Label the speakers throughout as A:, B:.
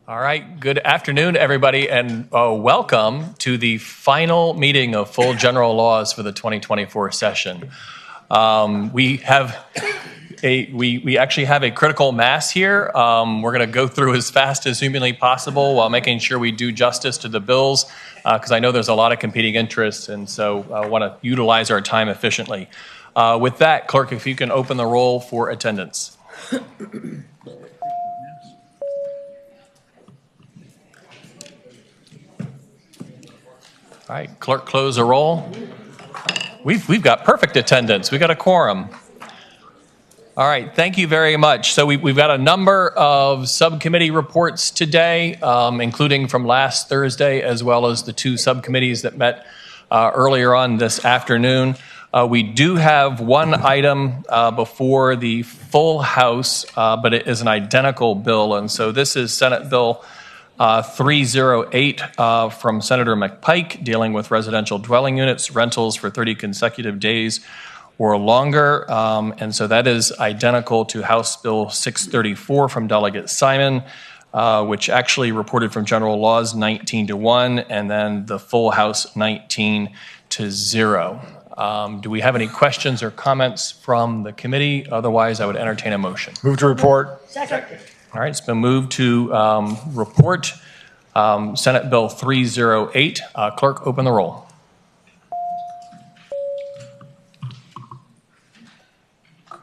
A: All right, good afternoon, everybody, and welcome to the final meeting of full general laws for the 2024 session. We actually have a critical mass here. We're going to go through as fast as humanly possible while making sure we do justice to the bills, because I know there's a lot of competing interests, and so I want to utilize our time efficiently. With that, clerk, if you can open the roll for attendance. All right, clerk, close the roll. We've got perfect attendance. We've got a quorum. All right, thank you very much. So we've got a number of subcommittee reports today, including from last Thursday, as well as the two subcommittees that met earlier on this afternoon. We do have one item before the full House, but it is an identical bill, and so this is Senate Bill 308 from Senator McPike, dealing with residential dwelling units, rentals for 30 consecutive days or longer. And so that is identical to House Bill 634 from Delegate Simon, which actually reported from General Laws 19-1, and then the full House 19-0. Do we have any questions or comments from the committee? Otherwise, I would entertain a motion.
B: Move to report.
C: Second.
A: All right, it's been moved to report Senate Bill 308. Clerk, open the roll. All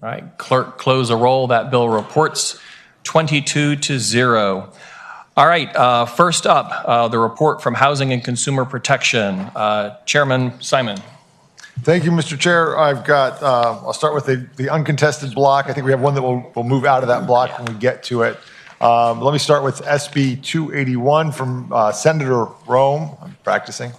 A: right, clerk, close the roll. That bill reports 22-0. All right, first up, the report from Housing and Consumer Protection. Chairman Simon.
B: Thank you, Mr. Chair. I've got, I'll start with the uncontested block. I think we have one that we'll move out of that block when we get to it. Let me start with SB 281 from Senator Rome. I'm practicing.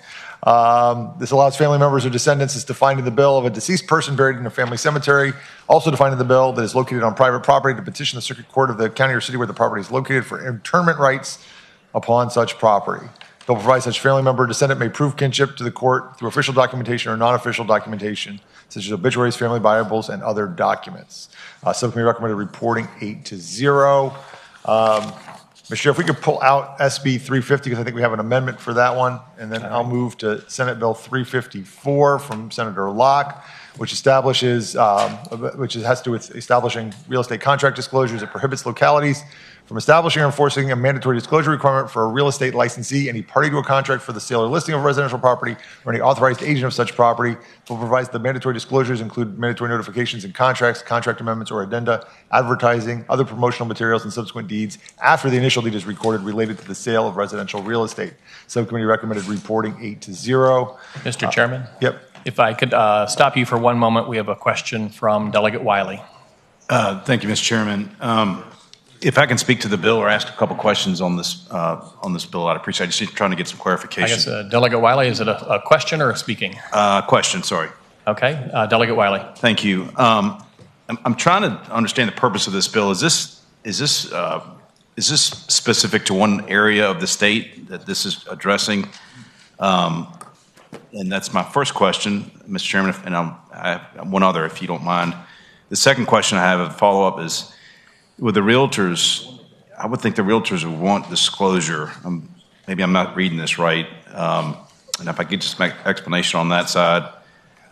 B: This allows family members or descendants, as defined in the bill, of a deceased person buried in a family cemetery, also defined in the bill, that is located on private property, to petition the circuit court of the county or city where the property is located for interment rights upon such property. The bill provides such family member or descendant may prove kinship to the court through official documentation or non-official documentation, such as obituaries, family Bibles, and other documents. Subcommittee recommended reporting 8-0. Mr. Chair, if we could pull out SB 350, because I think we have an amendment for that one, and then I'll move to Senate Bill 354 from Senator Locke, which establishes, which has to do with establishing real estate contract disclosures. It prohibits localities from establishing or enforcing a mandatory disclosure requirement for a real estate licensee, any party to a contract for the sale or listing of residential property, or any authorized agent of such property. It provides the mandatory disclosures include mandatory notifications in contracts, contract amendments or addenda, advertising, other promotional materials, and subsequent deeds after the initial deed is recorded related to the sale of residential real estate. Subcommittee recommended reporting 8-0.
A: Mr. Chairman?
B: Yep.
A: If I could stop you for one moment, we have a question from Delegate Wiley.
D: Thank you, Mr. Chairman. If I can speak to the bill or ask a couple questions on this bill, I'd appreciate it. Just trying to get some clarification.
A: I guess, Delegate Wiley, is it a question or a speaking?
D: Question, sorry.
A: Okay, Delegate Wiley.
D: Thank you. I'm trying to understand the purpose of this bill. Is this specific to one area of the state that this is addressing? And that's my first question, Mr. Chairman, and I have one other, if you don't mind. The second question I have, a follow-up, is with the realtors, I would think the realtors would want disclosure. Maybe I'm not reading this right. And if I could just make an explanation on that side,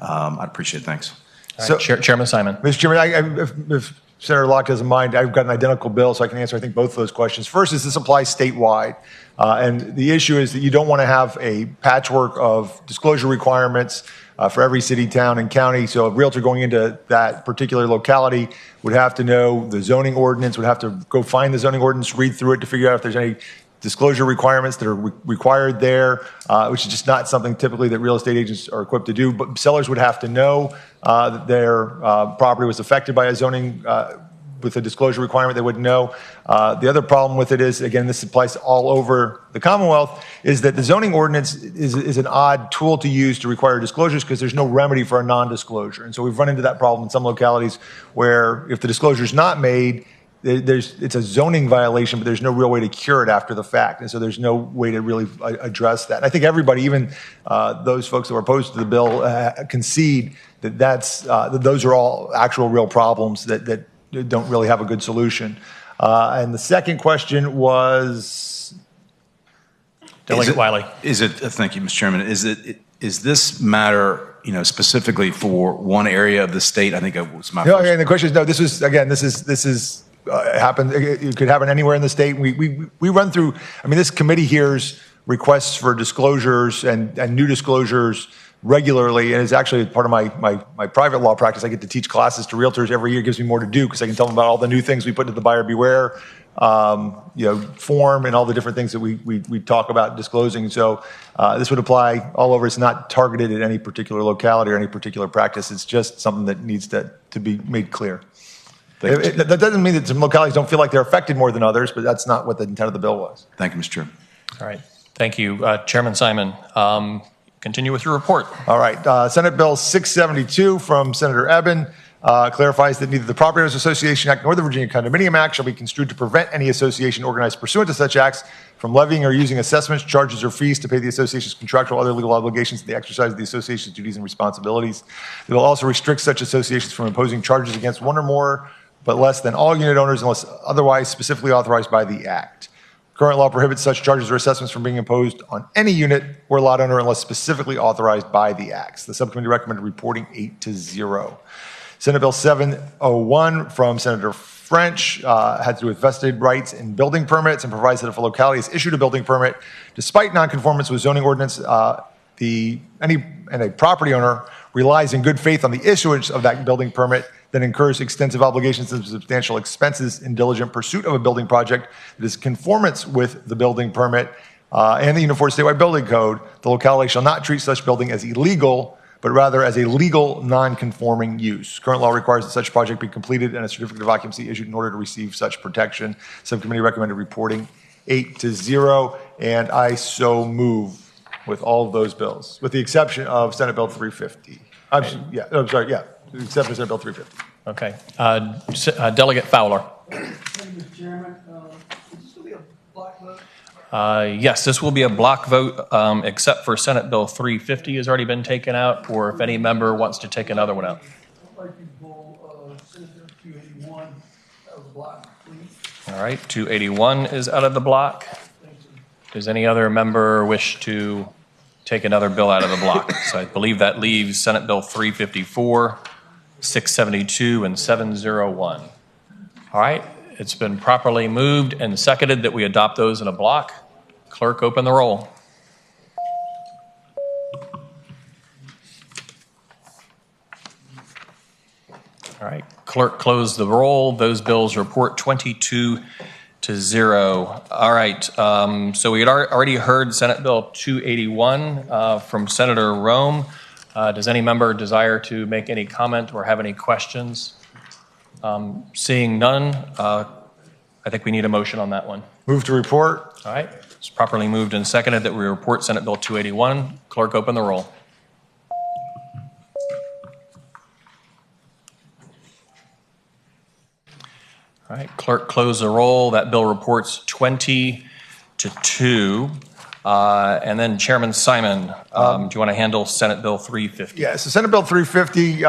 D: I'd appreciate it. Thanks.
A: So, Chairman Simon.
B: Mr. Chairman, if Senator Locke doesn't mind, I've got an identical bill, so I can answer, I think, both of those questions. First is this applies statewide. And the issue is that you don't want to have a patchwork of disclosure requirements for every city, town, and county. So a realtor going into that particular locality would have to know the zoning ordinance, would have to go find the zoning ordinance, read through it to figure out if there's any disclosure requirements that are required there, which is just not something typically that real estate agents are equipped to do. But sellers would have to know that their property was affected by a zoning with a disclosure requirement. They wouldn't know. The other problem with it is, again, this applies all over the Commonwealth, is that the zoning ordinance is an odd tool to use to require disclosures because there's no remedy for a non-disclosure. And so we've run into that problem in some localities where if the disclosure is not made, it's a zoning violation, but there's no real way to cure it after the fact. And so there's no way to really address that. And I think everybody, even those folks that were opposed to the bill, concede that those are all actual real problems that don't really have a good solution. And the second question was,
A: Delegate Wiley.
D: Thank you, Mr. Chairman. Is this matter, specifically for one area of the state? I think it was my
B: no,
D: first.
B: and the question is, no, this is happened. It could happen anywhere in the state. We run through, this committee hears requests for disclosures and new disclosures regularly, and it's actually part of my private law practice. I get to teach classes to realtors every year. It gives me more to do because I can tell them about all the new things we put into the buyer beware form and all the different things that we talk about disclosing. So this would apply all over. It's not targeted at any particular locality or any particular practice. It's just something that needs to be made clear. That doesn't mean that some localities don't feel like they're affected more than others, but that's not what the intent of the bill was.
D: Thank you, Mr. Chairman.
A: All right. Thank you. Chairman Simon, continue with your report.
B: All right. Senate Bill 672 from Senator Eben clarifies that neither the Property Owners Association Act nor the Virginia Condominium Act shall be construed to prevent any association organized pursuant to such acts from levying or using assessments, charges, or fees to pay the association's contractual or other legal obligations in the exercise of the association's duties and responsibilities. It will also restrict such associations from imposing charges against one or more, but less than all unit owners unless otherwise specifically authorized by the Act. Current law prohibits such charges or assessments from being imposed on any unit or lot owner unless specifically authorized by the Acts. The subcommittee recommended reporting 8-0. Senate Bill 701 from Senator French had to do with vested rights in building permits and provides that if a locality has issued a building permit despite nonconformance with zoning ordinance, and a property owner relies in good faith on the issuance of that building permit, then incurs extensive obligations and substantial expenses in diligent pursuit of a building project that is in conformance with the building permit and the Uniform Statewide Building Code, the locality shall not treat such building as illegal, but rather as a legal non-conforming use. Current law requires that such project be completed and a certificate of occupancy issued in order to receive such protection. Subcommittee recommended reporting 8-0, and I so move with all of those bills, with the exception of Senate Bill 350. The exception of Senate Bill 350.
A: Okay. Delegate Fowler.
C: Thank you, Mr. Chairman. Is this going to be a block vote?
A: Yes, this will be a block vote, except for Senate Bill 350 has already been taken out, or if any member wants to take another one out.
C: I'd like to pull Senate Bill 281 out of the block, please.
A: All right, 281 is out of the block. Does any other member wish to take another bill out of the block? So I believe that leaves Senate Bill 354, 672, and 701. All right, it's been properly moved and seconded that we adopt those in a block. Clerk, open the roll. All right, clerk, close the roll. Those bills report 22-0. All right, so we had already heard Senate Bill 281 from Senator Rome. Does any member desire to make any comment or have any questions? Seeing none, I think we need a motion on that one.
B: Move to report.
A: All right, it's properly moved and seconded that we report Senate Bill 281. Clerk, open the roll. All right, clerk, close the roll. That bill reports 20-2. And then Chairman Simon, do you want to handle Senate Bill 350?
B: Yeah, so Senate Bill 350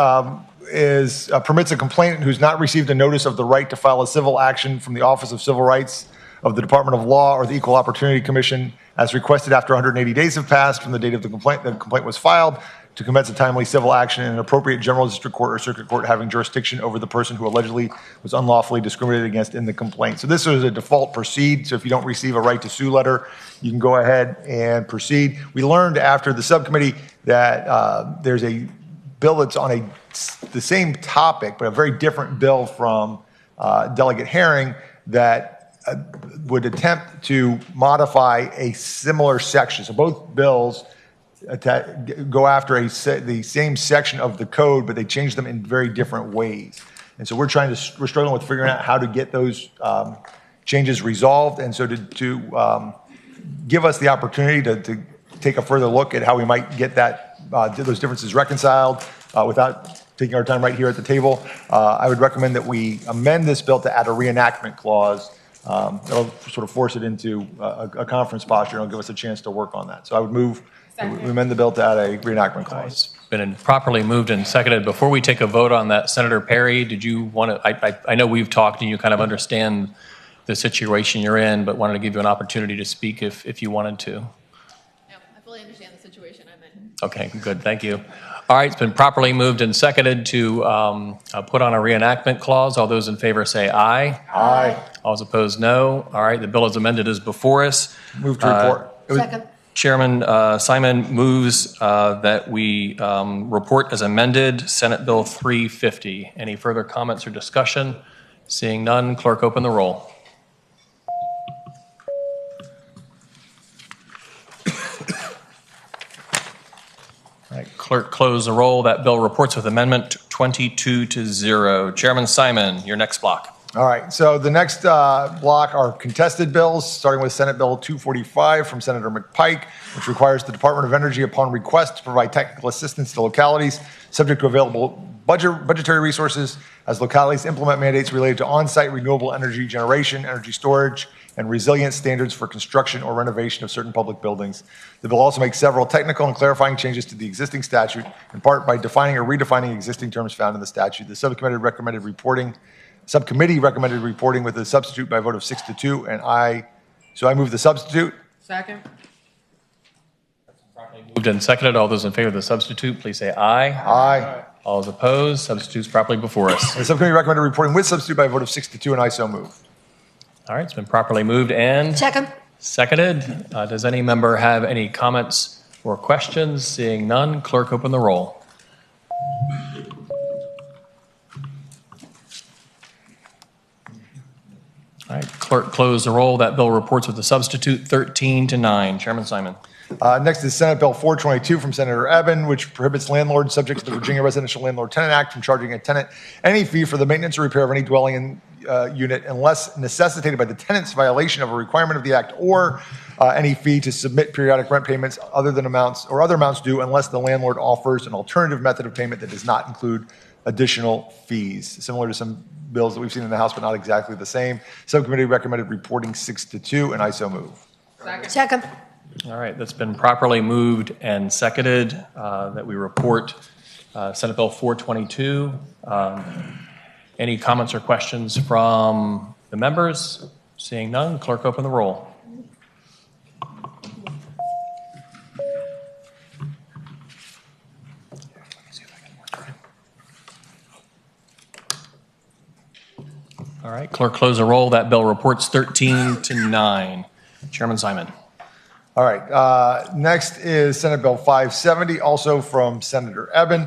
B: permits a complainant who's not received a notice of the right to file a civil action from the Office of Civil Rights of the Department of Law or the Equal Opportunity Commission as requested after 180 days have passed from the date of the complaint was filed to commence a timely civil action in an appropriate general district court or circuit court having jurisdiction over the person who allegedly was unlawfully discriminated against in the complaint. So this is a default proceed. So if you don't receive a right to sue letter, you can go ahead and proceed. We learned after the subcommittee that there's a bill that's on the same topic, but a very different bill from Delegate Herring that would attempt to modify a similar section. So both bills go after the same section of the code, but they change them in very different ways. And so we're struggling with figuring out how to get those changes resolved. And so to give us the opportunity to take a further look at how we might get those differences reconciled without taking our time right here at the table, I would recommend that we amend this bill to add a reenactment clause. That'll sort of force it into a conference posture and it'll give us a chance to work on that. So I would move we amend the bill to add a reenactment clause.
A: It's been properly moved and seconded. Before we take a vote on that, Senator Perry, did you want to, I know we've talked and you kind of understand the situation you're in, but wanted to give you an opportunity to speak if you wanted to.
E: No, I fully understand the situation I'm in.
A: Okay, good, thank you. All right, it's been properly moved and seconded to put on a reenactment clause. All those in favor say aye.
B: Aye.
A: All those opposed, no. All right, the bill as amended is before us.
B: Move to report.
E: Second.
A: Chairman Simon moves that we report as amended Senate Bill 350. Any further comments or discussion? Seeing none, clerk open the roll. All right, clerk close the roll. That bill reports with amendment 22-0. Chairman Simon, your next block.
B: All right, so the next block are contested bills, starting with Senate Bill 245 from Senator McPike, which requires the Department of Energy, upon request, to provide technical assistance to localities subject to available budgetary resources as localities implement mandates related to on-site renewable energy generation, energy storage, and resilience standards for construction or renovation of certain public buildings. The bill also makes several technical and clarifying changes to the existing statute, in part by defining or redefining existing terms found in the statute. The subcommittee recommended reporting with a substitute by a vote of 6-2, and I move the substitute.
E: Second.
A: Moved and seconded. All those in favor of the substitute, please say aye.
B: Aye.
A: All those opposed, substitute's properly before us.
B: The subcommittee recommended reporting with substitute by a vote of 6-2, and I so move.
A: All right, it's been properly moved and
E: Second.
A: seconded. Does any member have any comments or questions? Seeing none, clerk open the roll. All right, clerk close the roll. That bill reports with the substitute 13-9. Chairman Simon.
B: Next is Senate Bill 422 from Senator Eben, which prohibits landlords subject to the Virginia Residential Landlord-Tenant Act from charging a tenant any fee for the maintenance or repair of any dwelling unit unless necessitated by the tenant's violation of a requirement of the act, or any fee to submit periodic rent payments other amounts due unless the landlord offers an alternative method of payment that does not include additional fees. Similar to some bills that we've seen in the House, but not exactly the same. Subcommittee recommended reporting 6-2, and I so move.
E: Second.
A: All right, that's been properly moved and seconded that we report Senate Bill 422. Any comments or questions from the members? Seeing none, clerk open the roll. All right, clerk close the roll. That bill reports 13-9. Chairman Simon.
B: All right. Next is Senate Bill 570, also from Senator Eben,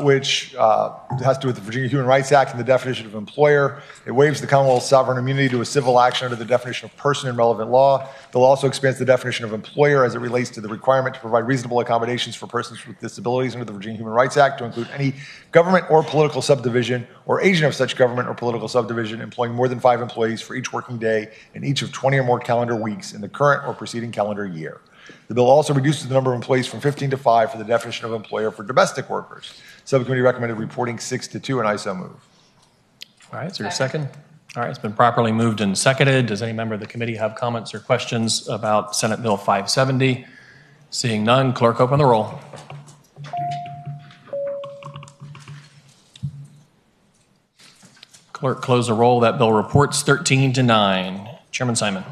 B: which has to do with the Virginia Human Rights Act and the definition of employer. It waives the Commonwealth's sovereign immunity to a civil action under the definition of person in relevant law. The bill also expands the definition of employer as it relates to the requirement to provide reasonable accommodations for persons with disabilities under the Virginia Human Rights Act to include any government or political subdivision or agent of such government or political subdivision employing more than 5 employees for each working day in each of 20 or more calendar weeks in the current or preceding calendar year. The bill also reduces the number of employees from 15 to 5 for the definition of employer for domestic workers. Subcommittee recommended reporting 6-2, and I so move.
A: All right, is there a second? All right, it's been properly moved and seconded. Does any member of the committee have comments or questions about Senate Bill 570? Seeing none, clerk open the roll. Clerk close the roll. That bill reports 13-9. Chairman Simon.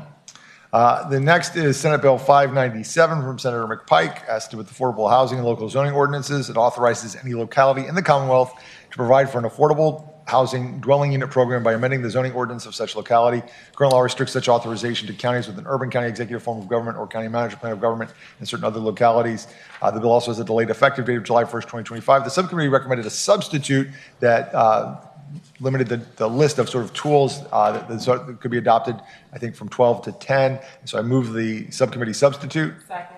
B: The next is Senate Bill 597 from Senator McPike, has to do with affordable housing and local zoning ordinances. It authorizes any locality in the Commonwealth to provide for an affordable housing dwelling unit program by amending the zoning ordinance of such locality. Current law restricts such authorization to counties with an urban county executive form of government or county manager plan of government and certain other localities. The bill also has a delayed effective date of July 1st, 2025. The subcommittee recommended a substitute that limited the list of sort of tools that could be adopted, I think, from 12 to 10. And so I move the subcommittee substitute.
E: Second.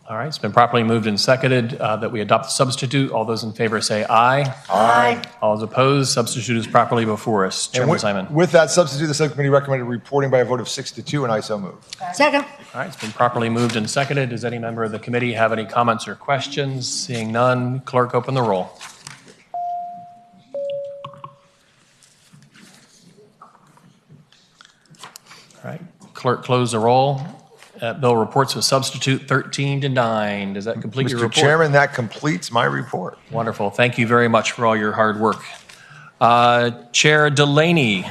A: All right, it's been properly moved and seconded that we adopt the substitute. All those in favor say aye.
E: Aye.
A: All those opposed, substitute is properly before us. Chairman
B: with,
A: Simon.
B: With that substitute, the subcommittee recommended reporting by a vote of 6-2, and I so move.
E: Second.
A: All right, it's been properly moved and seconded. Does any member of the committee have any comments or questions? Seeing none, clerk open the roll. All right, clerk close the roll. Bill reports with substitute 13-9. Does that complete your
B: Mr.
A: report?
B: Chairman, that completes my report.
A: Wonderful. Thank you very much for all your hard work. Chair Delaney,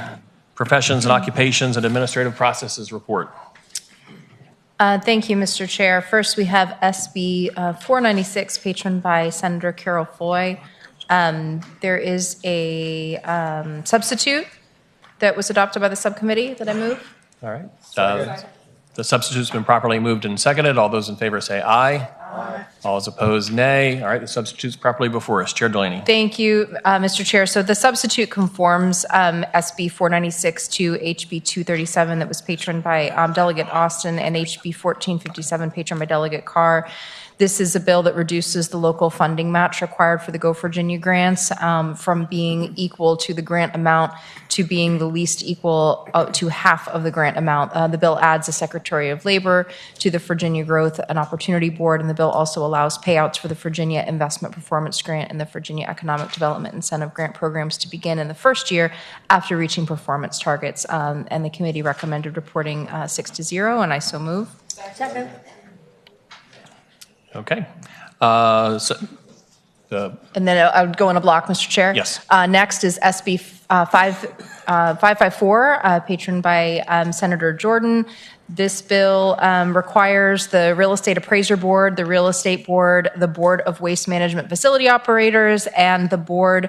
A: Professions and Occupations and Administrative Processes report.
F: Thank you, Mr. Chair. First, we have SB 496, patroned by Senator Carol Foy. There is a substitute that was adopted by the subcommittee that I move.
A: All right. The substitute's been properly moved and seconded. All those in favor say aye. Aye. All those opposed, nay. All right, the substitute's properly before us. Chair Delaney.
F: Thank you, Mr. Chair. So the substitute conforms SB 496 to HB 237 that was patroned by Delegate Austin and HB 1457 patroned by Delegate Carr. This is a bill that reduces the local funding match required for the Go Virginia grants from being equal to the grant amount to being the least equal to half of the grant amount. The bill adds a Secretary of Labor to the Virginia Growth and Opportunity Board, and the bill also allows payouts for the Virginia Investment Performance Grant and the Virginia Economic Development Incentive Grant programs to begin in the first year after reaching performance targets. And the committee recommended reporting 6-0, and I so move.
E: Second.
A: Okay.
F: And then I would go in a block, Mr. Chair.
A: Yes.
F: Next is SB 554, patroned by Senator Jordan. This bill requires the Real Estate Appraiser Board, the Real Estate Board, the Board of Waste Management Facility Operators, and the Board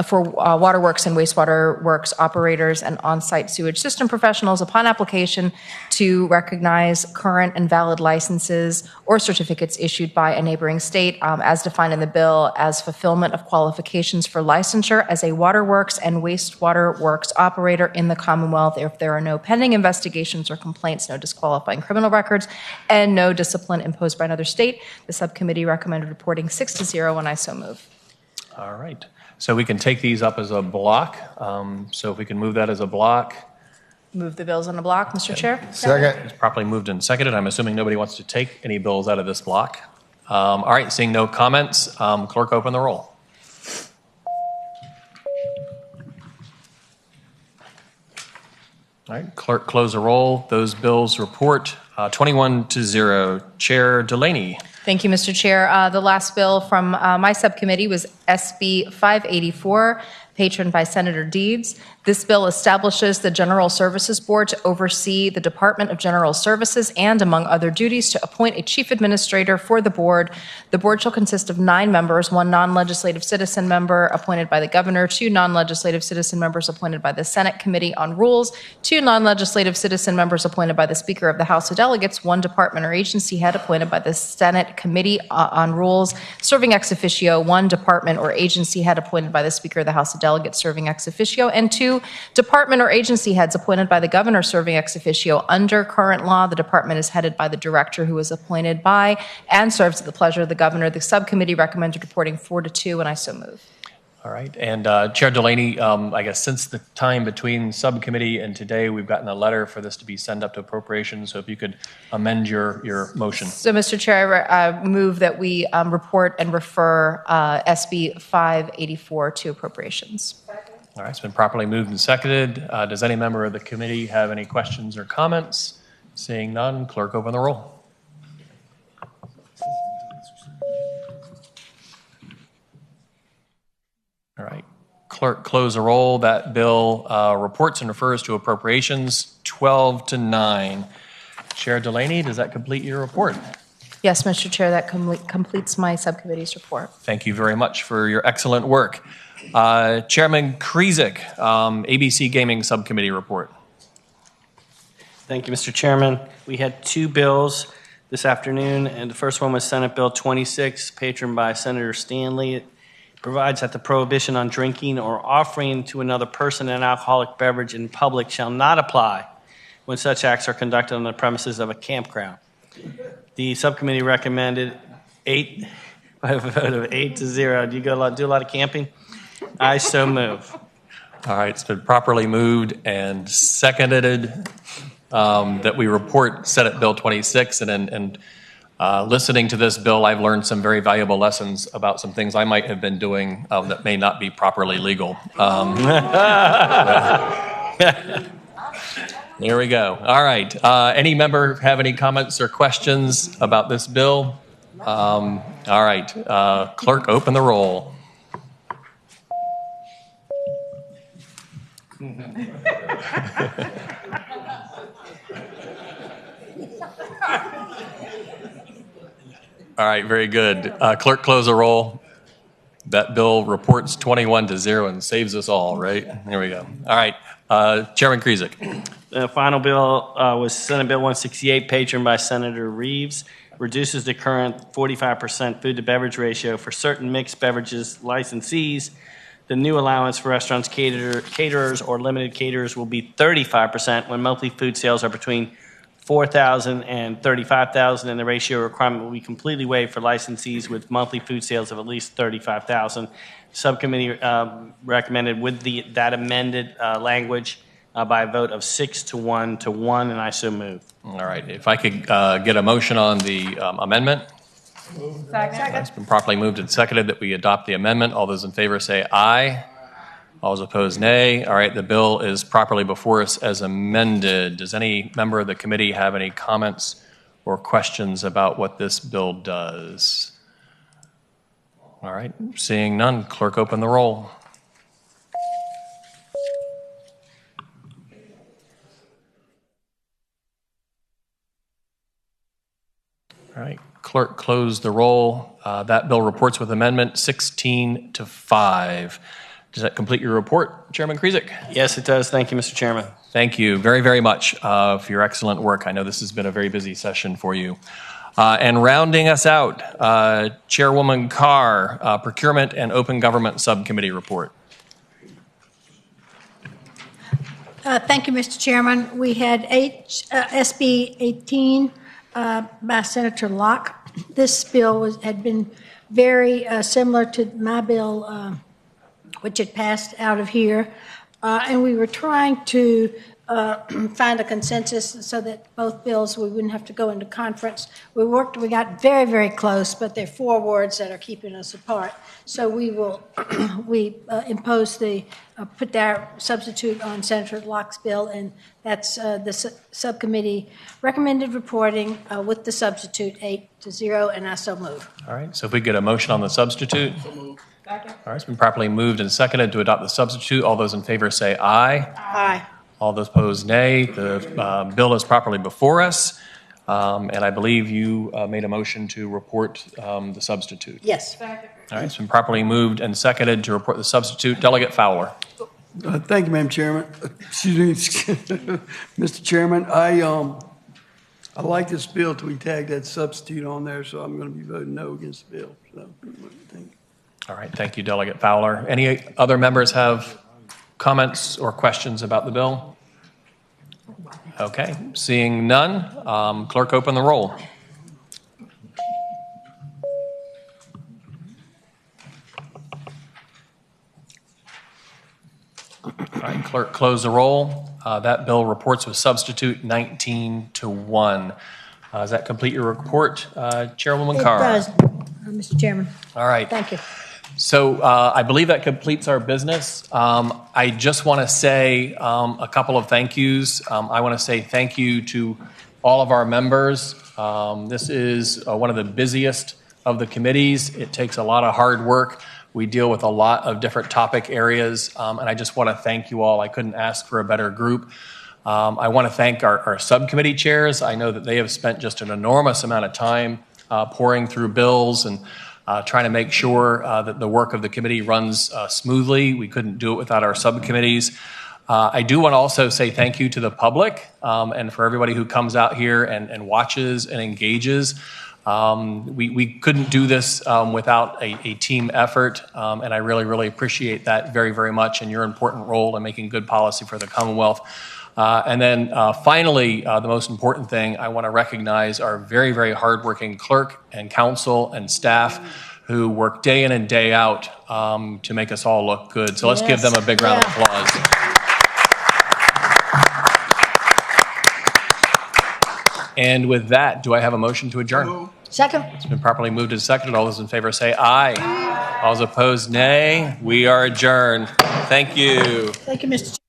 F: for waterworks and wastewater works operators and on-site sewage system professionals upon application to recognize current and valid licenses or certificates issued by a neighboring state as defined in the bill as fulfillment of qualifications for licensure as a waterworks and wastewater works operator in the Commonwealth if there are no pending investigations or complaints, no disqualifying criminal records, and no discipline imposed by another state. The subcommittee recommended reporting 6-0, and I so move.
A: All right. So we can take these up as a block. So if we can move that as a block.
F: Move the bills in a block, Mr. Chair.
B: Second.
A: It's properly moved and seconded. I'm assuming nobody wants to take any bills out of this block. All right, seeing no comments, clerk open the roll. All right, clerk close the roll. Those bills report 21-0. Chair Delaney.
F: Thank you, Mr. Chair. The last bill from my subcommittee was SB 584, patroned by Senator Deeds. This bill establishes the General Services Board to oversee the Department of General Services and, among other duties, to appoint a chief administrator for the board. The board shall consist of 9 members, 1 non-legislative citizen member appointed by the governor, 2 non-legislative citizen members appointed by the Senate Committee on Rules, 2 non-legislative citizen members appointed by the Speaker of the House of Delegates, 1 department or agency head appointed by the Senate Committee on Rules, serving ex officio, 1 department or agency head appointed by the Speaker of the House of Delegates, serving ex officio, and 2 department or agency heads appointed by the governor serving ex officio. Under current law, the department is headed by the director who is appointed by and serves at the pleasure of the governor. The subcommittee recommended reporting 4-2, and I so move.
A: All right, and Chair Delaney, I guess since the time between subcommittee and today, we've gotten a letter for this to be sent up to appropriations, so if you could amend your motion.
F: So, Mr. Chair, I move that we report and refer SB 584 to appropriations.
A: All right, it's been properly moved and seconded. Does any member of the committee have any questions or comments? Seeing none, clerk open the roll. All right, clerk close the roll. That bill reports and refers to appropriations 12-9. Chair Delaney, does that complete your report?
F: Yes, Mr. Chair, that completes my subcommittee's report.
A: Thank you very much for your excellent work. Chairman Krizik, ABC Gaming Subcommittee report.
G: Thank you, Mr. Chairman. We had 2 bills this afternoon, and the first one was Senate Bill 26, patroned by Senator Stanley. It provides that the prohibition on drinking or offering to another person an alcoholic beverage in public shall not apply when such acts are conducted on the premises of a campground. The subcommittee recommended by a vote of 8-0. Do you do a lot of camping? I so move.
A: All right, it's been properly moved and seconded that we report Senate Bill 26. And listening to this bill, I've learned some very valuable lessons about some things I might have been doing that may not be properly legal. There we go. All right. Any member have any comments or questions about this bill? All right. Clerk, open the roll. All right, very good. Clerk, close the roll. That bill reports 21-0 and saves us all, right? There we go. All right, Chairman Krizik.
G: The final bill was Senate Bill 168, patroned by Senator Reeves, reduces the current 45% food to beverage ratio for certain mixed beverages licensees. The new allowance for restaurants, caterers, or limited caterers will be 35% when monthly food sales are between $4,000 and $35,000, and the ratio requirement will be completely waived for licensees with monthly food sales of at least $35,000. Subcommittee recommended with that amended language by a vote of 6-1 to 1, and I so move.
A: All right, if I could get a motion on the amendment.
E: Second.
A: It's been properly moved and seconded that we adopt the amendment. All those in favor say aye. All those opposed, nay. All right, the bill is properly before us as amended. Does any member of the committee have any comments or questions about what this bill does? All right, seeing none, clerk, open the roll. All right, clerk, close the roll. That bill reports with amendment 16-5. Does that complete your report, Chairman Krizik?
G: Yes, it does. Thank you, Mr. Chairman.
A: Thank you very, very much for your excellent work. I know this has been a very busy session for you. And rounding us out, Chairwoman Carr, Procurement and Open Government Subcommittee report.
H: Thank you, Mr. Chairman. We had SB 18 by Senator Locke. This bill had been very similar to my bill, which had passed out of here. And we were trying to find a consensus so that both bills, we wouldn't have to go into conference. We got very, very close, but there are 4 words that are keeping us apart. So we will, put our substitute on Senator Locke's bill, and that's the subcommittee recommended reporting with the substitute 8-0, and I so move.
A: All right, so if we get a motion on the substitute. All right, it's been properly moved and seconded to adopt the substitute. All those in favor say aye.
H: Aye.
A: All those opposed, nay. The bill is properly before us, and I believe you made a motion to report the substitute.
H: Yes.
A: All right, it's been properly moved and seconded to report the substitute. Delegate Fowler.
C: Thank you, Madam Chairman. Excuse me, Mr. Chairman. I like this bill till we tag that substitute on there, so I'm going to be voting no against the bill. So, thank you.
A: All right, thank you, Delegate Fowler. Any other members have comments or questions about the bill? Okay, seeing none, clerk, open the roll. All right, clerk, close the roll. That bill reports with substitute 19-1. Does that complete your report, Chairwoman Carr?
H: It does, Mr. Chairman.
A: All right.
H: Thank you.
A: So I believe that completes our business. I just want to say a couple of thank yous. I want to say thank you to all of our members. This is one of the busiest of the committees. It takes a lot of hard work. We deal with a lot of different topic areas, and I just want to thank you all. I couldn't ask for a better group. I want to thank our subcommittee chairs. I know that they have spent just an enormous amount of time pouring through bills and trying to make sure that the work of the committee runs smoothly. We couldn't do it without our subcommittees. I do want to also say thank you to the public and for everybody who comes out here and watches and engages. We couldn't do this without a team effort, and I really, really appreciate that very, very much and your important role in making good policy for the Commonwealth. And then finally, the most important thing, I want to recognize our very, very hardworking clerk and counsel and staff who work day in and day out to make us all look good. So let's give them a big round of applause. And with that, do I have a motion to adjourn?
H: Second.
A: It's been properly moved and seconded. All those in favor say aye. All those opposed, nay. We are adjourned. Thank you.
H: Thank you, Mr. Chairman.